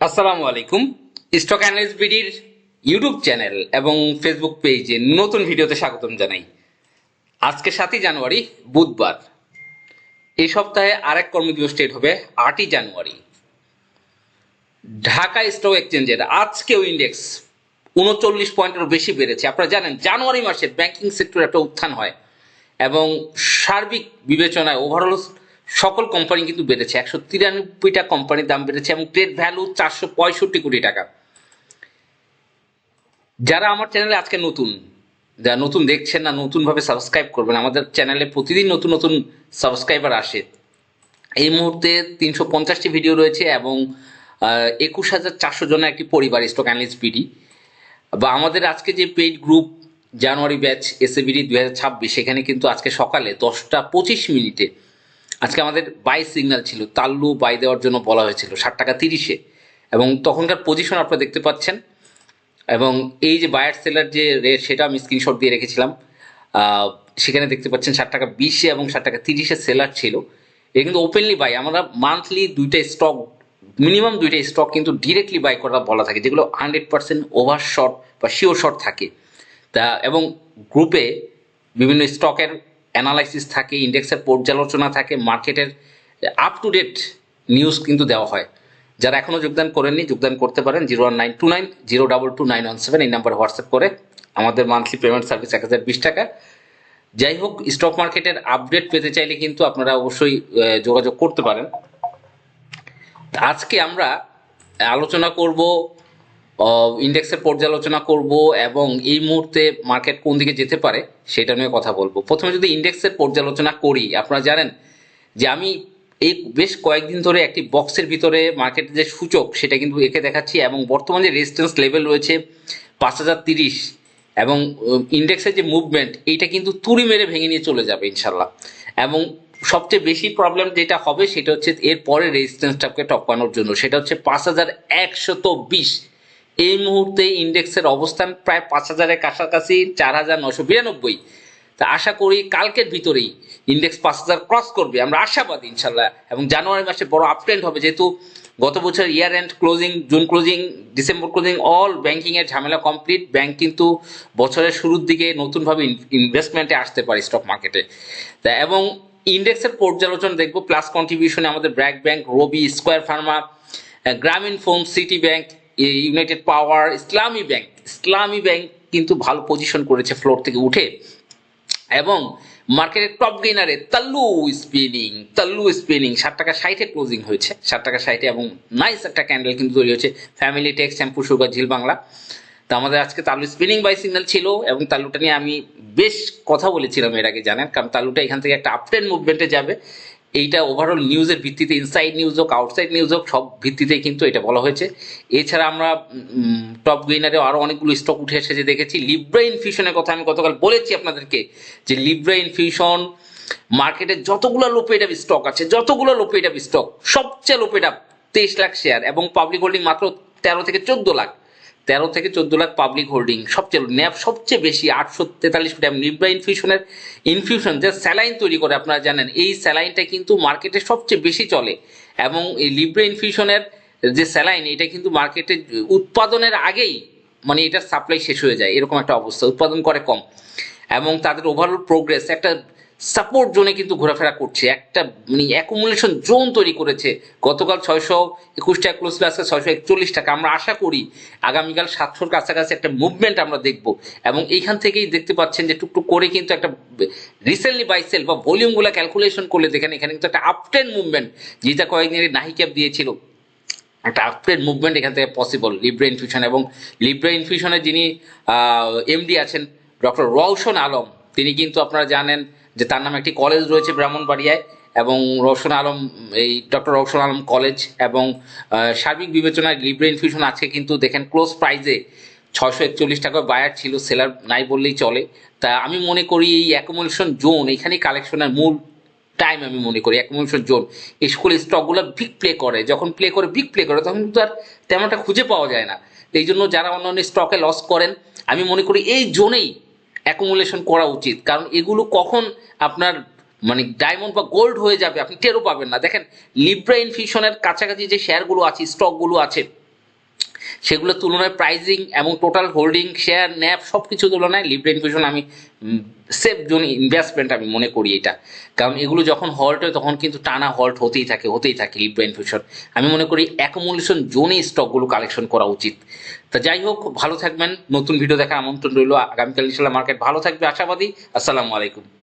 আসসালামু আলাইকুম। Stock analyst বিডির YouTube channel এবং ফেসবুক পেজে নতুন ভিডিওতে স্বাগতম জানাই। আজকে 7ই জানুয়ারি বুধবার। এই সপ্তাহে আরেক কর্মদিবস স্টেট হবে 8ই জানুয়ারি। ঢাকা স্টক এক্সচেঞ্জের আজকেও ইন্ডেক্স 39 পয়েন্টেরও বেশি বেড়েছে। আপনারা জানেন জানুয়ারি মাসে ব্যাংকিং সেক্টরে একটা উত্থান হয় এবং সার্বিক বিবেচনায় ওভারঅল সকল কোম্পানি কিন্তু বেড়েছে। 193টা কোম্পানির দাম বেড়েছে এবং ট্রেড ভ্যালু 465 কোটি টাকা। যারা আমার চ্যানেলে আজকে নতুন, যারা নতুন দেখছেন না, নতুনভাবে সাবস্ক্রাইব করবেন। আমাদের চ্যানেলে প্রতিদিন নতুন নতুন সাবস্ক্রাইবার আসে। এই মুহূর্তে 350টি ভিডিও রয়েছে এবং 21,400 জনের একটি পরিবার স্টক অ্যানালিস্ট বিডি। বা আমাদের আজকে যে পেইড গ্রুপ জানুয়ারি ব্যাচ এসএবিডি 2026, সেখানে কিন্তু আজকে সকালে 10টা 25 মিনিটে আজকে আমাদের বাই সিগন্যাল ছিল, তাল্লু বাই দেওয়ার জন্য বলা হয়েছিল 60 টাকা 30-এ, এবং তখনকার পজিশন আপনারা দেখতে পাচ্ছেন। এবং এই যে বায়ার সেলার যে রেট, সেটা আমি স্ক্রিনশট দিয়ে রেখেছিলাম। সেখানে দেখতে পাচ্ছেন 60 টাকা 20-এ এবং 60 টাকা 30-এ সেলার ছিল। এটা কিন্তু ওপেনলি বাই। আমরা মান্থলি মিনিমাম দুইটা স্টক কিন্তু ডিরেক্টলি বাই করা বলা থাকে, যেগুলো 100% ওভার শর্ট বা শিওর শর্ট থাকে। তা এবং গ্রুপে বিভিন্ন স্টকের অ্যানালাইসিস থাকে, ইন্ডেক্সের পর্যালোচনা থাকে, মার্কেটের আপ টু ডেট নিউজ কিন্তু দেওয়া হয়। যারা এখনও যোগদান করেননি, যোগদান করতে পারেন। 01929022917 এই নাম্বারে হোয়াটসঅ্যাপ করে। আমাদের মান্থলি পেমেন্ট সার্ভিস 1020 টাকা। যাই হোক, স্টক মার্কেটের আপডেট পেতে চাইলে কিন্তু আপনারা অবশ্যই যোগাযোগ করতে পারেন। আজকে আমরা আলোচনা করব, ইন্ডেক্সের পর্যালোচনা করব এবং এই মুহূর্তে মার্কেট কোন দিকে যেতে পারে সেটা নিয়ে কথা বলবো। প্রথমে যদি ইন্ডেক্সের পর্যালোচনা করি, আপনারা জানেন যে আমি এই বেশ কয়েকদিন ধরে একটি বক্সের ভিতরে মার্কেটের যে সূচক সেটা কিন্তু এঁকে দেখাচ্ছি, এবং বর্তমানে যে রেজিস্ট্যান্স লেভেল রয়েছে 5030, এবং ইন্ডেক্সের যে মুভমেন্ট এইটা কিন্তু তুড়ি মেরে ভেঙে নিয়ে চলে যাবে ইনশাল্লাহ। এবং সবচেয়ে বেশি প্রবলেম যেটা হবে সেটা হচ্ছে এর পরে রেজিস্ট্যান্সটাকে টপকানোর জন্য, সেটা হচ্ছে 5120। এই মুহূর্তে ইন্ডেক্সের অবস্থান প্রায় 5000-এর কাছাকাছি, 4992। তা আশা করি কালকের ভিতরেই ইন্ডেক্স 5000 ক্রস করবে, আমরা আশাবাদী ইনশাল্লাহ। এবং জানুয়ারি মাসে বড় আপট্রেন্ড হবে, যেহেতু গত বছর year end closing, June closing, December closing, all banking এর ঝামেলা কমপ্লিট। ব্যাংক কিন্তু বছরের শুরুর দিকে নতুনভাবে ইনভেস্টমেন্টে আসতে পারে স্টক মার্কেটে। তা এবং ইন্ডেক্সের পর্যালোচনা দেখবো। প্লাস কন্ট্রিবিউশনে আমাদের ব্র্যাক ব্যাংক, রবি, স্কোয়ার ফার্মা, গ্রামীণ ফোন, সিটি ব্যাংক, ইউনাইটেড পাওয়ার, ইসলামী ব্যাংক কিন্তু ভালো পজিশন করেছে ফ্লোর থেকে উঠে। এবং মার্কেটের টপ গেইনারে তাল্লু স্পিনিং 60 টাকা 60-এ ক্লোজিং হয়েছে, 60 টাকা 60-এ, এবং নাইস একটা ক্যান্ডেল কিন্তু তৈরি হয়েছে। ফ্যামিলি টেক, শ্যাম্পু, সুগার, ঝিল বাংলা। তো আমাদের আজকে তাল্লু স্পিনিং বাই সিগন্যাল ছিল, এবং তাল্লুটা নিয়ে আমি বেশ কথা বলেছিলাম এর আগে, জানেন, কারণ তাল্লুটা এখান থেকে একটা আপট্রেন্ড মুভমেন্টে যাবে। এইটা ওভারঅল নিউজের ভিত্তিতে, ইনসাইড নিউজ হোক, আউটসাইড নিউজ হোক, সব ভিত্তিতেই কিন্তু এটা বলা হয়েছে। এছাড়া আমরা টপ গেইনারে আরও অনেকগুলো স্টক উঠে এসেছে দেখেছি। লিব্রা ইনফিউশনের কথা আমি গতকাল বলেছি আপনাদেরকে, যে লিব্রা ইনফিউশন মার্কেটে যতগুলো লো পেড আপ স্টক আছে, সবচেয়ে low paid up 23 lakh share, এবং পাবলিক হোল্ডিং মাত্র 13 থেকে 14 লাখ পাবলিক হোল্ডিং। ন্যাপ সবচেয়ে বেশি 843 কোটি। লিব্রা ইনফিউশন যে স্যালাইন তৈরি করে, আপনারা জানেন এই স্যালাইনটা কিন্তু মার্কেটে সবচেয়ে বেশি চলে। এবং এই লিব্রা ইনফিউশনের যে স্যালাইন, এটা কিন্তু মার্কেটে উৎপাদনের আগেই মানে এটার সাপ্লাই শেষ হয়ে যায়, এরকম একটা অবস্থা। উৎপাদন করে কম, এবং তাদের ওভারঅল প্রোগ্রেস একটা সাপোর্ট জোনে কিন্তু ঘোরাফেরা করছে, একটা মানে অ্যাকুমুলেশন জোন তৈরি করেছে। গতকাল 621 টাকা ক্লোজ, আজকে 641 টাকা। আমরা আশা করি আগামীকাল 700-র কাছাকাছি একটা মুভমেন্ট আমরা দেখব। এবং এইখান থেকেই দেখতে পাচ্ছেন যে টুকটুক করে কিন্তু একটা রিসেন্টলি বাই সেল বা ভলিউমগুলো ক্যালকুলেশন করলে দেখেন এখানে কিন্তু একটা আপট্রেন্ড মুভমেন্ট, যেটা কয়েকদিন আগে নাহি ক্যাপ দিয়েছিল, একটা আপট্রেন্ড মুভমেন্ট এখান থেকে পসিবল লিব্রা ইনফিউশন। এবং লিব্রা ইনফিউশনের যিনি এমডি আছেন ডক্টর রওশন আলম, তিনি কিন্তু আপনারা জানেন যে তার নামে একটি কলেজ রয়েছে ব্রাহ্মণবাড়িয়ায়, এবং ডক্টর রওশন আলম কলেজ। এবং সার্বিক বিবেচনায় লিব্রা ইনফিউশন আজকে কিন্তু দেখেন ক্লোজ প্রাইজে 641 টাকায় বায়ার ছিল, সেলার নাই বললেই চলে। তা আমি মনে করি এই অ্যাকুমুলেশন জোন, এখানেই কালেকশনের মূল টাইম। আমি মনে করি অ্যাকুমুলেশন জোন, এই সকল স্টকগুলো বিগ প্লে করে, যখন বিগ প্লে করে তখন কিন্তু আর তেমনটা খুঁজে পাওয়া যায় না। এই জন্য যারা অন্যান্য স্টকে লস করেন, আমি মনে করি এই জোনেই অ্যাকুমুলেশন করা উচিত, কারণ এগুলো কখন আপনার মানে ডায়মন্ড বা গোল্ড হয়ে যাবে আপনি টেরও পাবেন না। দেখেন লিব্রা ইনফিউশনের কাছাকাছি যে শেয়ারগুলো আছে, স্টকগুলো আছে, সেগুলোর তুলনায় প্রাইজিং এবং টোটাল হোল্ডিং শেয়ার ন্যাপ সব কিছু তুলনায় লিব্রা ইনফিউশন আমি সেফ জোন ইনভেস্টমেন্ট আমি মনে করি এটা। কারণ এগুলো যখন হল্ট হয় তখন কিন্তু টানা হল্ট হতেই থাকে লিব্রা ইনফিউশন। আমি মনে করি অ্যাকুমুলেশন জোনে স্টকগুলো কালেকশন করা উচিত। তা যাই হোক, ভালো থাকবেন, নতুন ভিডিও দেখার আমন্ত্রণ রইল। আগামীকাল ইনশাল্লাহ মার্কেট ভালো থাকবে আশাবাদী। আসসালামু আলাইকুম।